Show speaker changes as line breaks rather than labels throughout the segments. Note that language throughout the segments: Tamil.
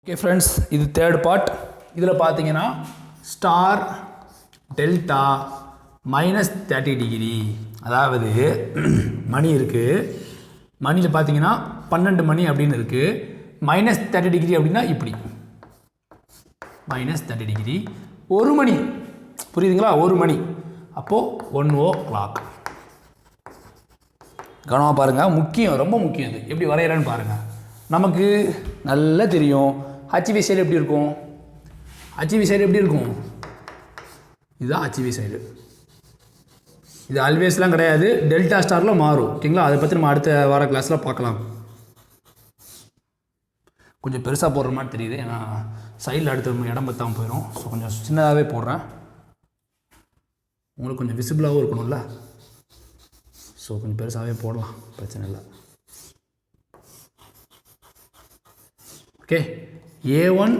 Okay friends, இது third part. இதில் பார்த்தீங்கன்னா ஸ்டார் டெல்டா மைனஸ் 30 டிகிரி, அதாவது மணி இருக்குது, மணியில் பார்த்தீங்கன்னா 12 மணி அப்படின்னு இருக்குது. மைனஸ் 30 டிகிரி அப்படின்னா இப்படி மைனஸ் 30 டிகிரி. ஒரு மணி, புரியுதுங்களா? ஒரு மணி, அப்போது 1 o'clock. கவனமாக பாருங்கள், முக்கியம், ரொம்ப முக்கியம். இது எப்படி வரைகிறேன்னு பாருங்கள். நமக்கு நல்லா தெரியும் ஹச்வி சைடு எப்படி இருக்கும். ஹச்வி சைடு எப்படி இருக்கும்? இதுதான் ஹச்வி சைடு. இது ஆல்வேஸ்லாம் கிடையாது, டெல்டா ஸ்டாரில் மாறும். ஓகேங்களா? அதை பற்றி நம்ம அடுத்த வார கிளாஸில் பார்க்கலாம். கொஞ்சம் பெருசாக போடுற மாதிரி தெரியுது, ஏன்னா சைடில் அடுத்த இடம் பற்றாமல் போயிடும். ஸோ கொஞ்சம் சின்னதாகவே போடுறேன், உங்களுக்கு கொஞ்சம் விசிபிளாகவும் இருக்கணும்ல. ஸோ கொஞ்சம் பெருசாகவே போடலாம், பிரச்சனை இல்லை. Okay, A1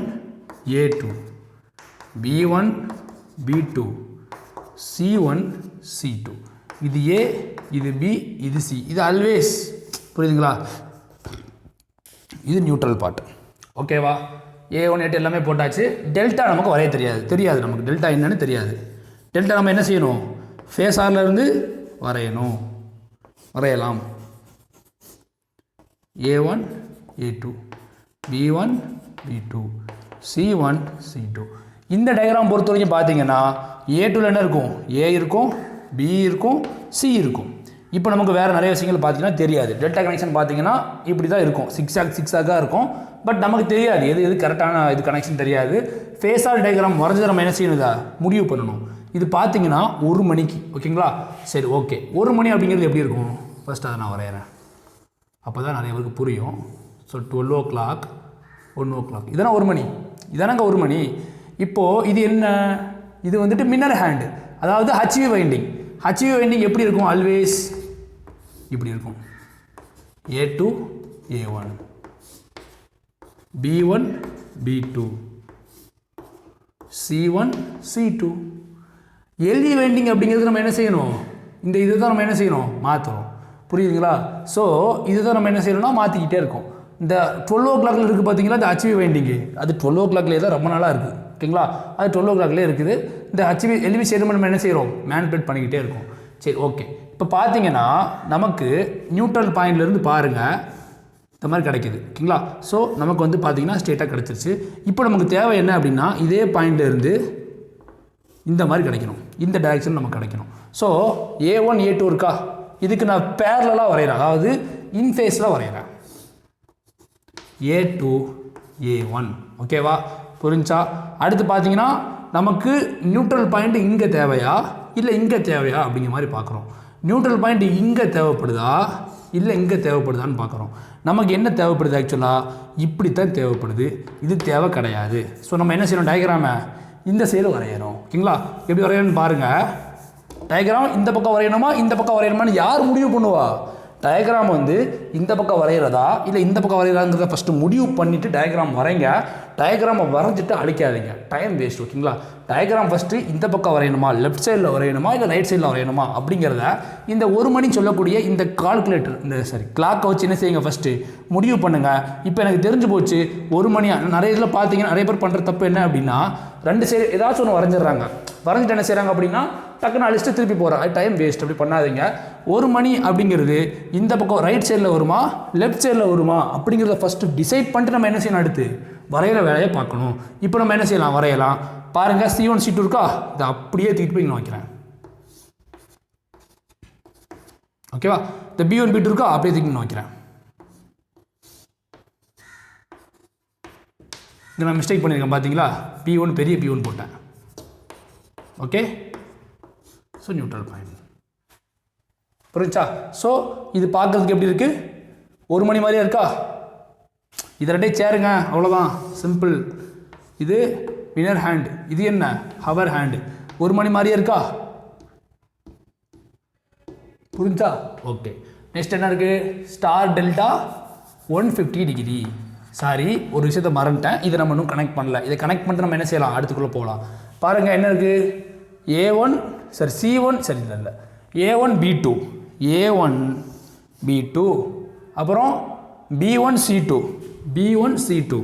A2 B1 B2 C1 C2. இது A, இது B, இது C. இது ஆல்வேஸ், புரியுதுங்களா? இது நியூட்ரல் பார்ட். ஓகேவா? A1 A2 எல்லாமே போட்டாச்சு. டெல்டா நமக்கு வரைய தெரியாது நமக்கு டெல்டா என்னன்னு தெரியாது. டெல்டா நம்ம என்ன செய்யணும்? ஃபேஸார்லேருந்து வரையலாம். A1 A2 B1 B2 C1 C2. இந்த டயக்ராம் பொறுத்த வரைக்கும் பார்த்தீங்கன்னா A2ல் என்ன இருக்கும்? A இருக்கும், B இருக்கும், C இருக்கும். இப்போ நமக்கு வேறு நிறைய விஷயங்கள் பார்த்தீங்கன்னா தெரியாது. டெல்டா கனெக்ஷன் பார்த்தீங்கன்னா இப்படி தான் இருக்கும், சிக்ஸாக இருக்கும். பட் நமக்கு தெரியாது எது கரெக்டான இது கனெக்ஷன் தெரியாது. ஃபேஸார் டயக்ராம் வரைஞ்சி நம்ம என்ன செய்யணுதா முடிவு பண்ணணும். இது பார்த்தீங்கன்னா 1 மணிக்கு. ஓகேங்களா? சரி, ஓகே. 1 மணி அப்படிங்கிறது எப்படி இருக்கும்? ஃபஸ்ட் அதை நான் வரைகிறேன், அப்போ தான் நிறைய பேருக்கு புரியும். ஸோ 12 o'clock 1 o'clock, இதெல்லாம் 1 மணி, இதானாங்க 1 மணி. இப்போது இது என்ன? இது வந்துட்டு மின்னர் ஹேண்டு, அதாவது ஹச்வி வைண்டிங். ஹச்வி வைண்டிங் எப்படி இருக்கும்? ஆல்வேஸ் இப்படி இருக்கும். A2 A1 B1 B2 C1 C2. எல்இ winding அப்படிங்கிறது நம்ம என்ன செய்யணும்? இந்த இதை தான் நம்ம என்ன செய்யணும்? மாற்றணும். புரியுதுங்களா? ஸோ இதுதான் நம்ம என்ன செய்யணும்னா மாற்றிக்கிட்டே இருக்கோம். இந்த 12 o'clockல இருக்குது பார்த்தீங்களா, இந்த ஹச்வி வைண்டிங்கு, அது 12 o'clockலேயே தான் ரொம்ப நாளாக இருக்குது. ஓகேங்களா? அது 12 o'clockலேயே இருக்குது. இந்த ஹச்வி எல்வி சைடு நம்ம என்ன செய்கிறோம்? மேனிபுலேட் பண்ணிக்கிட்டே இருக்கோம். சரி, ஓகே. இப்போ பார்த்தீங்கன்னா நமக்கு நியூட்ரல் பாயிண்ட்லேருந்து பாருங்கள் இந்த மாதிரி கிடைக்கிது. ஓகேங்களா? ஸோ நமக்கு வந்து பார்த்தீங்கன்னா ஸ்ட்ரெயிட்டாக கிடச்சிருச்சு. இப்போ நமக்கு தேவை என்ன அப்படின்னா இதே பாயிண்ட்லேருந்து இந்த மாதிரி கிடைக்கணும், இந்த டைரெக்ஷன் நமக்கு கிடைக்கணும். ஸோ A1 A2 இருக்கா, இதுக்கு நான் பேரலாக வரைகிறேன், அதாவது இன்ஃபேஸில் வரைகிறேன். A2 A1. ஓகேவா? புரிஞ்சா? அடுத்து பார்த்தீங்கன்னா நமக்கு நியூட்ரல் பாயிண்ட் இங்கே தேவையா இல்லை இங்கே தேவையா அப்படிங்கிற மாதிரி பார்க்குறோம். நியூட்ரல் பாயிண்ட் இங்கே தேவைப்படுதா இல்லை இங்கே தேவைப்படுதான்னு பார்க்குறோம். நமக்கு என்ன தேவைப்படுது? ஆக்சுவலாக இப்படித்தான் தேவைப்படுது, இது தேவை கிடையாது. ஸோ நம்ம என்ன செய்யணும்? டயக்ராமை இந்த சைடு வரையணும். ஓகேங்களா? எப்படி வரையணும்னு பாருங்கள். டயக்ராம் இந்த பக்கம் வரையணுமா இந்த பக்கம் வரையணுமான்னு யார் முடிவு பண்ணுவா? டயக்ராம் வந்து இந்த பக்கம் வரைகிறதா இல்லை இந்த பக்கம் வரைகிறாங்கிறத ஃபஸ்ட்டு முடிவு பண்ணிவிட்டு டயக்ராம் வரைங்க. டயக்ராமை வரைஞ்சிட்டு அழிக்காதீங்க, டைம் வேஸ்ட். ஓகேங்களா? டயக்ராம் ஃபஸ்ட்டு இந்த பக்கம் வரையணுமா, லெஃப்ட் சைடில் வரையணுமா இல்லை ரைட் சைடில் வரையணுமா அப்படிங்கிறத இந்த 1 மணி சொல்லக்கூடிய இந்த கால்குலேட்டர், இந்த கிளாக்கை வச்சு என்ன செய்யுங்க? ஃபஸ்ட்டு முடிவு பண்ணுங்கள். இப்போ எனக்கு தெரிஞ்சு போச்சு 1 மணி. நிறைய இதில் பார்த்தீங்கன்னா நிறைய பேர் பண்ணுற தப்பு என்ன அப்படின்னா, 2 சைடு ஏதாச்சும் ஒன்று வரைஞ்சிடுறாங்க. வரைஞ்சிட்டு என்ன செய்கிறாங்க அப்படின்னா டக்குன்னு அழிச்சிட்டு திருப்பி போகிறேன். அது டைம் வேஸ்ட். அப்படி பண்ணாதீங்க. 1 மணி அப்படிங்கிறது இந்த பக்கம் ரைட் சைடில் வருமா லெஃப்ட் சைடில் வருமா அப்படிங்கிறத ஃபஸ்ட்டு டிசைட் பண்ணிட்டு நம்ம என்ன செய்யணும்? அடுத்து வரைகிற வேலையை பார்க்கணும். இப்போ நம்ம என்ன செய்யலாம்? வரையலாம். பாருங்கள், C1 C2 இருக்கா, இதை அப்படியே தூக்கிட்டு போய் இங்கே வைக்கிறேன். ஓகேவா? இந்த B1 B2 இருக்கா, அப்படியே தூக்கி இங்கே வைக்கிறேன். இங்கே நான் மிஸ்டேக் பண்ணியிருக்கேன் பார்த்தீங்களா? P1 பெரிய P1 போட்டேன். ஓகே, ஸோ நியூட்ரல் பாயிண்ட் புரிஞ்சா? ஸோ இது பார்க்குறதுக்கு எப்படி இருக்குது? 1 மணி மாதிரியா இருக்கா? இதை 2 சேருங்க, அவ்வளோதான், சிம்பிள். இது வினர் ஹேண்ட், இது என்ன? Hour hand. 1 மணி மாதிரியா இருக்கா? புரிஞ்சா? ஓகே. நெக்ஸ்ட் என்ன இருக்குது? Star delta 150 degree. சாரி, ஒரு விஷயத்தை மறந்துட்டேன், இதை நம்ம இன்னும் கனெக்ட் பண்ணல. இதை கனெக்ட் பண்ணிட்டு நம்ம என்ன செய்யலாம்? அடுத்துக்குள்ளே போகலாம். பாருங்கள் என்ன இருக்குது? A1 சரி C1 சரி இல்லை A1 B2 A1 B2 அப்புறம் B1 C2 B1 C2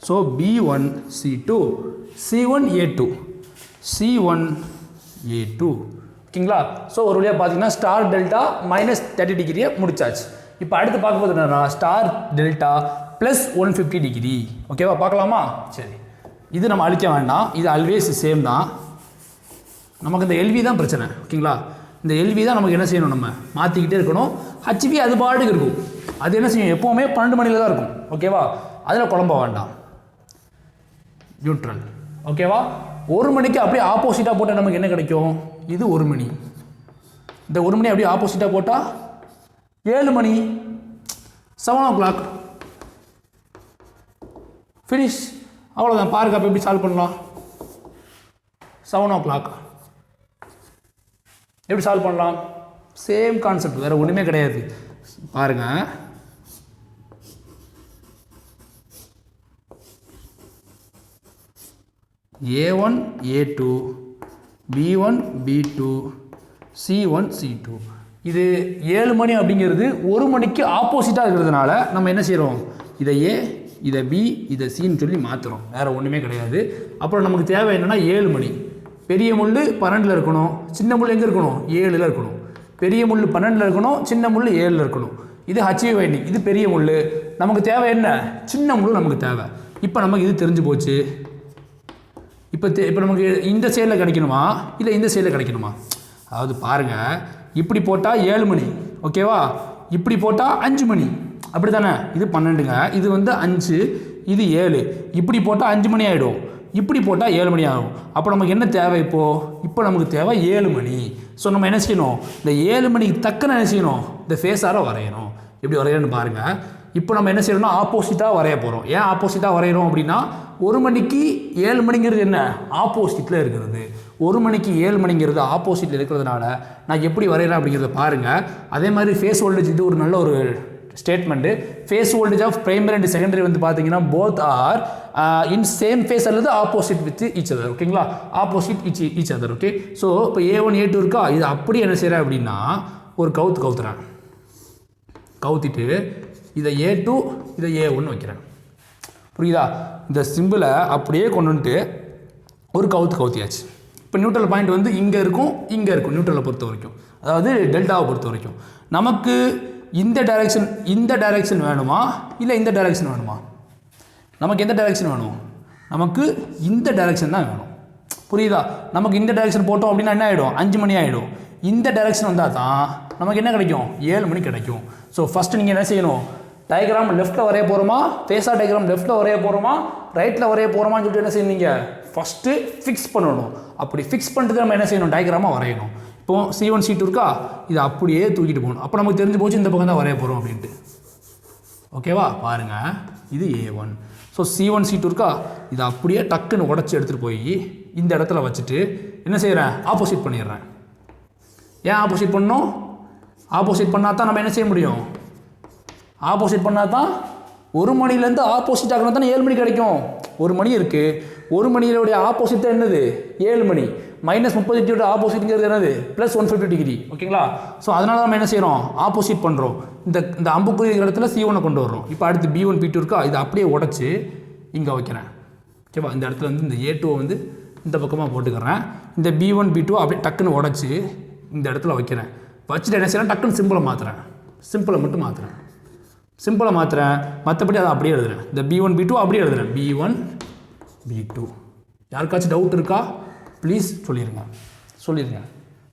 so B1 C2 C1 A2 C1 A2 ஓகேங்களா. ஸோ ஒரு வழியாக பார்த்தீங்கன்னா ஸ்டார் டெல்டா மைனஸ் 30 டிகிரியை முடிச்சாச்சு. இப்போ அடுத்து பார்க்கும்போது என்னன்னா ஸ்டார் டெல்டா ப்ளஸ் 150 டிகிரி. ஓகேவா, பார்க்கலாமா? சரி, இது நம்ம அழிக்க வேண்டாம், இது ஆல்வேஸ் சேம் தான். நமக்கு இந்த எல்வி தான் பிரச்சனை. ஓகேங்களா, இந்த எல்வி தான் நமக்கு என்ன செய்யணும், நம்ம மாற்றிக்கிட்டே இருக்கணும். ஹச்வி அது பாட்டுக்கு இருக்கும், அது என்ன செய்யும், எப்போவுமே 12 மணியில் தான் இருக்கும். ஓகேவா, அதில் குழம்ப வேண்டாம். நியூட்ரல். ஓகேவா, 1 மணிக்கு அப்படியே ஆப்போசிட்டாக போட்டால் நமக்கு என்ன கிடைக்கும், இது 1 மணி. இந்த 1 மணி அப்படியே ஆப்போசிட்டாக போட்டால் 7 மணி, 7 o'clock ஃபினிஷ். அவ்வளோதான். பாருங்க அப்போ எப்படி சால்வ் பண்ணலாம். 7 o'clock எப்படி சால்வ் பண்ணலாம், சேம் கான்செப்ட், வேறு ஒன்றுமே கிடையாது. பாருங்க, A1 A2 B1 B2 C1 C2. இது 7 மணி அப்படிங்கிறது 1 மணிக்கு ஆப்போசிட்டாக இருக்கிறதுனால நம்ம என்ன செய்கிறோம், இதை ஏ இதை பி இதை சின்னு சொல்லி மாற்றுறோம், வேறு ஒன்றுமே கிடையாது. அப்புறம் நமக்கு தேவை என்னென்னா 7 மணி. பெரிய முள் 12 இருக்கணும், சின்ன முள் எங்கே இருக்கணும், 7 இருக்கணும். பெரிய முள் 12 இருக்கணும், சின்ன முள் 7 இருக்கணும். இது ஹச்வி வைண்டிங், இது பெரிய முள். நமக்கு தேவை என்ன, சின்ன முள் நமக்கு தேவை. இப்போ நமக்கு இது தெரிஞ்சு போச்சு. இப்போ நமக்கு இந்த சைடில் கிடைக்கணுமா இல்லை இந்த சைடில் கிடைக்கணுமா, அதாவது பாருங்கள், இப்படி போட்டால் 7 மணி. ஓகேவா, இப்படி போட்டால் 5 மணி, அப்படி தானே. இது 12ங்க, இது வந்து 5, இது 7. இப்படி போட்டால் 5 மணி ஆகிடும், இப்படி போட்டால் 7 மணி ஆகும். அப்போ நமக்கு என்ன தேவை, இப்போ நமக்கு தேவை 7 மணி. ஸோ நம்ம என்ன செய்யணும், இந்த 7 மணிக்கு தக்கன என்ன செய்யணும், இந்த ஃபேஸாரை வரையணும். எப்படி வரையணும்னு பாருங்கள். இப்போ நம்ம என்ன செய்யணும்னா ஆப்போசிட்டாக வரைய போகிறோம். ஏன் ஆப்போசிட்டாக வரைகிறோம் அப்படின்னா 1 மணிக்கு 7 மணிங்கிறது என்ன, ஆப்போசிட்டில் இருக்கிறது. 1 மணிக்கு 7 மணிங்கிறது ஆப்போசிட்டில் இருக்கிறதுனால நான் எப்படி வரைகிறேன் அப்படிங்கிறத பாருங்கள். அதே மாதிரி ஃபேஸ் வோல்டேஜ், இது ஒரு நல்ல ஒரு statement. Phase voltage of primary and secondary வந்து பார்த்தீங்கன்னா both are in same phase அல்லது ஆப்போசிட் வித் ஈச் அதர். ஓகேங்களா, opposite each other. Okay, so இப்போ A1 A2 இருக்கா, இது அப்படி என்ன செய்கிறேன் அப்படின்னா ஒரு கவுத்துறேன். கவுத்திட்டு இதை A2 இதை A1 வைக்கிறேன். புரியுதா, இந்த சிம்பிளை அப்படியே கொண்டு வந்துட்டு ஒரு கவுத்தியாச்சு. இப்போ நியூட்ரல் பாயிண்ட் வந்து இங்கே இருக்கும், இங்கே இருக்கும். நியூட்ரலை பொறுத்த வரைக்கும், அதாவது டெல்டாவை பொறுத்த வரைக்கும் நமக்கு இந்த டைரெக்ஷன் வேணுமா இல்லை இந்த டைரெக்ஷன் வேணுமா, நமக்கு எந்த டைரெக்ஷன் வேணும், நமக்கு இந்த டைரெக்ஷன் தான் வேணும். புரியுதா, நமக்கு இந்த டைரெக்ஷன் போட்டோம் அப்படின்னா என்ன ஆகிடும், 5 மணி ஆகிடும். இந்த டைரெக்ஷன் வந்தால் தான் நமக்கு என்ன கிடைக்கும், 7 மணி கிடைக்கும். ஸோ ஃபஸ்ட்டு நீங்கள் என்ன செய்யணும், டயக்ராம் லெஃப்ட்டில் வரைய போகிறோமா, ஃபேஸார் டயக்ராம் லெஃப்ட்டில் வரைய போகிறோமா ரைட்டில் வரைய போகிறோமான்னு சொல்லிட்டு என்ன செய்யணும், நீங்கள் ஃபஸ்ட்டு ஃபிக்ஸ் பண்ணணும். அப்படி ஃபிக்ஸ் பண்ணிட்டு நம்ம என்ன செய்யணும், டயக்ராமாக வரையணும். இப்போது C1 C2 இருக்கா, இதை அப்படியே தூக்கிட்டு போகணும். அப்போ நமக்கு தெரிஞ்சு போச்சு இந்த பக்கம் தான் வரைய போகிறோம் அப்படின்ட்டு. ஓகேவா, பாருங்கள், இது A1. ஸோ C1 C2 இருக்கா, இதை அப்படியே டக்குன்னு உடச்சி எடுத்துகிட்டு போய் இந்த இடத்துல வச்சுட்டு என்ன செய்கிறேன், ஆப்போசிட் பண்ணிடுறேன். ஏன் ஆப்போசிட் பண்ணணும், ஆப்போசிட் பண்ணால் தான் நம்ம என்ன செய்ய முடியும், ஆப்போசிட் பண்ணால் தான் 1 மணிலேருந்து ஆப்போசிட் ஆகணும் தானே 7 மணி கிடைக்கும். 1 மணி இருக்குது, 1 மணியோடைய ஆப்போசிட் தான் என்னது, 7 மணி. -30 ஆப்போசிட்ங்கிறது என்னது, +150 டிகிரி. ஓகேங்களா, ஸோ அதனால நம்ம என்ன செய்கிறோம், ஆப்போசிட் பண்ணுறோம். இந்த அம்புக்குறி இடத்துல C1 கொண்டு வர்றோம். இப்போ அடுத்து B1 B2 இருக்கா, இதை அப்படியே உடச்சி இங்கே வைக்கிறேன். ஓகேவா, இந்த இடத்துல வந்து இந்த A2 வந்து இந்த பக்கமாக போட்டுக்கிறேன். இந்த B1 B2 அப்படியே டக்குன்னு உடச்சி இந்த இடத்துல வைக்கிறேன். வச்சுட்டு என்ன செய்கிறேன், டக்குன்னு சிம்பிளை மாற்றுறேன். சிம்பிளை மட்டும் மாற்றுறேன், சிம்பிளை மாற்றுறேன். மற்றபடி அதை அப்படியே எழுதுறேன். இந்த B1 B2 அப்படியே எழுதுறேன். B1 B2. யாருக்காச்சும் டவுட் இருக்கா, ப்ளீஸ் சொல்லிடுங்க.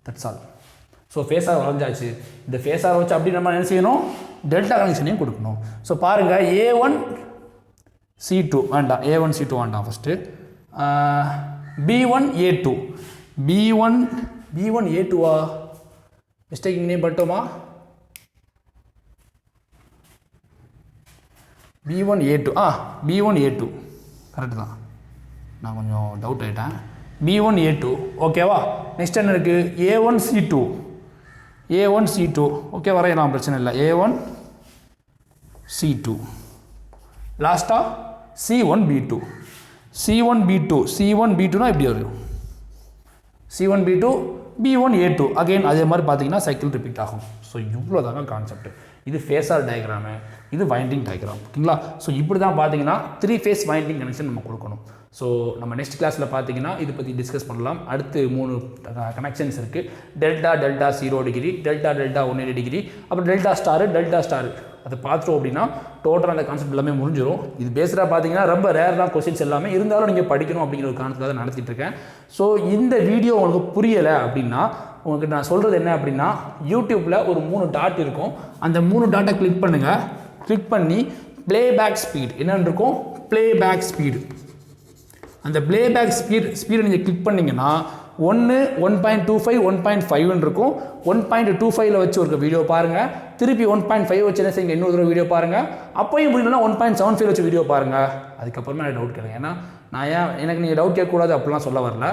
That's all. ஸோ ஃபேஸார் வரைஞ்சாச்சு. இந்த ஃபேஸார் வச்சு அப்படி நம்ம என்ன செய்யணும், டெல்டா கனெக்ஷனையும் கொடுக்கணும். ஸோ பாருங்கள், A1 C2 வேண்டாம், A1 C2 வேண்டாம். ஃபஸ்ட்டு B1 A2 B1 A2வா, மிஸ்டேக்கிங் நேம் பண்ணிட்டோமா, B1 A2 B1 A2 correct தான், நான் கொஞ்சம் டவுட் ஆகிட்டேன். B1 A2 ஓகேவா. நெக்ஸ்ட் என்ன இருக்குது, A1 C2 ஓகே, வரையலாம், பிரச்சனை இல்லை. A1 C2 லாஸ்ட்டாக C1 B2னா இப்படி வரும். C1 B2 B1 A2 again அதே மாதிரி பார்த்தீங்கன்னா சைக்கிள் ரிப்பீட் ஆகும். ஸோ இவ்வளோ தாங்க கான்செப்ட். இது ஃபேஸார் டயக்ராமு, இது வைண்டிங் டயக்ராம். ஓகேங்களா? ஸோ இப்படி தான் பார்த்தீங்கன்னா 3 ஃபேஸ் வைண்டிங் கனெக்ஷன் நம்ம கொடுக்கணும். ஸோ நம்ம நெக்ஸ்ட் கிளாஸில் பார்த்தீங்கன்னா இதை பற்றி டிஸ்கஸ் பண்ணலாம். அடுத்து 3 கனெக்ஷன்ஸ் இருக்குது. டெல்டா 0 டிகிரி, டெல்டா 180 டிகிரி, அப்புறம் டெல்டா ஸ்டார். அதை பார்த்துட்டோம் அப்படின்னா டோட்டலாக அந்த கான்செப்ட் எல்லாமே முடிஞ்சிடும். இது பேஸ்டாக பார்த்தீங்கன்னா ரொம்ப ரேர் தான் கொஸ்டின்ஸ் எல்லாமே, இருந்தாலும் நீங்கள் படிக்கணும் அப்படிங்கிற ஒரு கான்செப்ட் தான் நடத்திட்டு இருக்கேன். ஸோ இந்த வீடியோ உங்களுக்கு புரியலை அப்படின்னா உங்களுக்கு நான் சொல்கிறது என்ன அப்படின்னா, யூடியூப்பில் ஒரு 3 டாட் இருக்கும். அந்த 3 டாட்டை கிளிக் பண்ணுங்கள். கிளிக் பண்ணி ப்ளேபேக் ஸ்பீட் என்னென்னு இருக்கும், ப்ளேபேக் ஸ்பீடு. அந்த ப்ளேபேக் ஸ்பீடை நீங்கள் கிளிக் பண்ணிங்கன்னா 1.25 1.5 இருக்கும். 1.25 வச்சு ஒரு வீடியோ பாருங்கள். திருப்பி 1.5 வச்சு என்ன செய்யுங்க, இன்னொரு வீடியோ பாருங்கள். அப்போயும் முடியலன்னா 1.75 வச்சு வீடியோ பாருங்கள். அதுக்கப்புறமா எனக்கு டவுட் கேளுங்க. ஏன்னா நான் எனக்கு நீங்கள் டவுட் கேட்கக்கூடாது அப்படிலாம் சொல்ல வரல.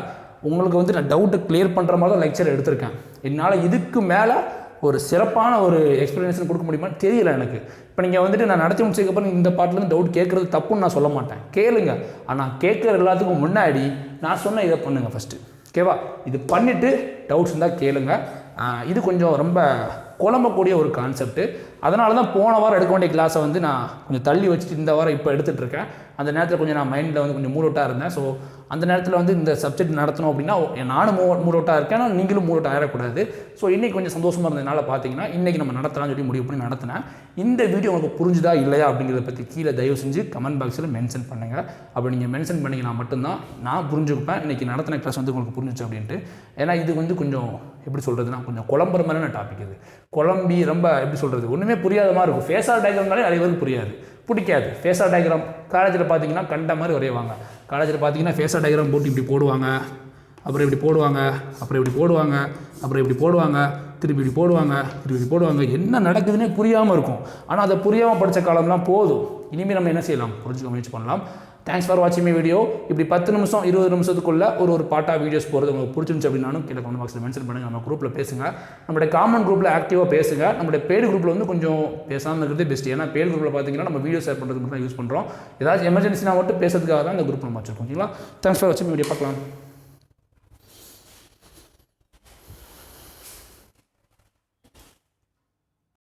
உங்களுக்கு வந்து நான் டவுட்டை கிளியர் பண்ணுற மாதிரி தான் லெக்சர் எடுத்திருக்கேன். என்னால் இதுக்கு மேலே ஒரு சிறப்பான ஒரு எக்ஸ்ப்ளனேஷன் கொடுக்க முடியுமான்னு தெரியல எனக்கு. இப்போ நீங்கள் வந்துட்டு நான் நடத்தி முடிச்சதுக்கப்புறம் இந்த பாட்டிலேருந்து டவுட் கேட்குறது தப்புன்னு நான் சொல்ல மாட்டேன், கேளுங்க. ஆனால் கேட்குற எல்லாத்துக்கும் முன்னாடி நான் சொன்ன இதை பண்ணுங்கள் ஃபஸ்ட்டு. ஓகேவா? இது பண்ணிவிட்டு டவுட்ஸ் இருந்தால் கேளுங்க. இது கொஞ்சம் ரொம்ப குழம்பக்கூடிய ஒரு கான்செப்ட்டு. அதனால தான் போன வாரம் எடுக்க வேண்டிய கிளாஸை வந்து நான் கொஞ்சம் தள்ளி வச்சுட்டு இந்த வாரம் இப்போ எடுத்துகிட்ருக்கேன். அந்த நேரத்தில் கொஞ்சம் நான் மைண்டில் வந்து கொஞ்சம் மூடவுட்டாக இருந்தேன். ஸோ அந்த நேரத்தில் வந்து இந்த சப்ஜெக்ட் நடத்தணும் அப்படின்னா நானும் மூடவுட்டாக இருக்கேன், ஆனால் நீங்களும் மூடவுட் ஆகிடக்கூடாது. ஸோ இன்றைக்கி கொஞ்சம் சந்தோஷமாக இருந்ததுனால பார்த்தீங்கன்னா இன்றைக்கி நம்ம நடத்தலாம்னு சொல்லி முடிவு பண்ணி நடத்தினேன். இந்த வீடியோ உங்களுக்கு புரிஞ்சுதா இல்லையா அப்படிங்கிறத பற்றி கீழே தயவு செஞ்சு கமெண்ட் பாக்ஸில் மென்ஷன் பண்ணுங்கள். அப்படி நீங்கள் மென்ஷன் பண்ணிங்கன்னா மட்டும்தான் நான் புரிஞ்சுப்பேன் இன்றைக்கி நடத்தின கிளாஸ் வந்து உங்களுக்கு புரிஞ்சிச்சு அப்படின்ட்டு. ஏன்னா இது வந்து கொஞ்சம் எப்படி சொல்கிறதுனா கொஞ்சம் குழம்புற மாதிரியான டாபிக். இது குழம்பி ரொம்ப எப்படி சொல்கிறது, ஒன்றுமே புரியாத மாதிரி இருக்கும். ஃபேஸார் டயக்ராம்னாலே நிறைய பேருக்கு புரியாது, பிடிக்காது. ஃபேஸார் டயக்ராம் காலேஜில் பார்த்தீங்கன்னா கண்ட மாதிரி வரைவாங்க. காலேஜில் பார்த்தீங்கன்னா ஃபேஸார் டயக்ராம் போட்டு இப்படி போடுவாங்க, அப்புறம் இப்படி போடுவாங்க, அப்புறம் இப்படி போடுவாங்க, அப்புறம் இப்படி போடுவாங்க, திருப்பி இப்படி போடுவாங்க, திருப்பி இப்படி போடுவாங்க. என்ன நடக்குதுன்னே புரியாமல் இருக்கும். ஆனால் அதை புரியாமல் படித்த காலம்லாம் போதும். இனிமேல் நம்ம என்ன செய்யலாம், புரிஞ்சுக்க முயற்சி பண்ணலாம். தேங்க்ஸ் ஃபார் வாட்சிங் மை வீடியோ. இப்படி 10 நிமிஷம் 20 நிமிஷத்துக்குள்ளே ஒரு பாட்டாக வீடியோஸ் போகிறது உங்களுக்கு பிடிச்சிருந்துச்சு அப்படின்னாலும் கீழே கமெண்ட் பாக்ஸில் மென்ஷன் பண்ணுங்கள். நம்ம குரூப்பில் பேசுங்க. நம்மளுடைய காமன் குரூப்பில் ஆக்டிவாக பேசுங்க. நம்மளுடைய பெய்டு குரூப்பில் வந்து கொஞ்சம் பேசாமல் இருக்கிறது பெஸ்ட். ஏன்னா பெய்டு குரூப்பில் பார்த்தீங்கன்னா நம்ம வீடியோ ஷேர் பண்ணுறதுக்கு மட்டும் யூஸ் பண்ணுறோம். ஏதாச்சும் எமர்ஜென்சினா மட்டும் பேசுறதுக்காக தான் இந்த குரூப் நம்ம வச்சிருக்கோம். ஓகேங்களா? தேங்க்ஸ் ஃபார் வாட்சிங் வீடியோ. பார்க்கலாம்.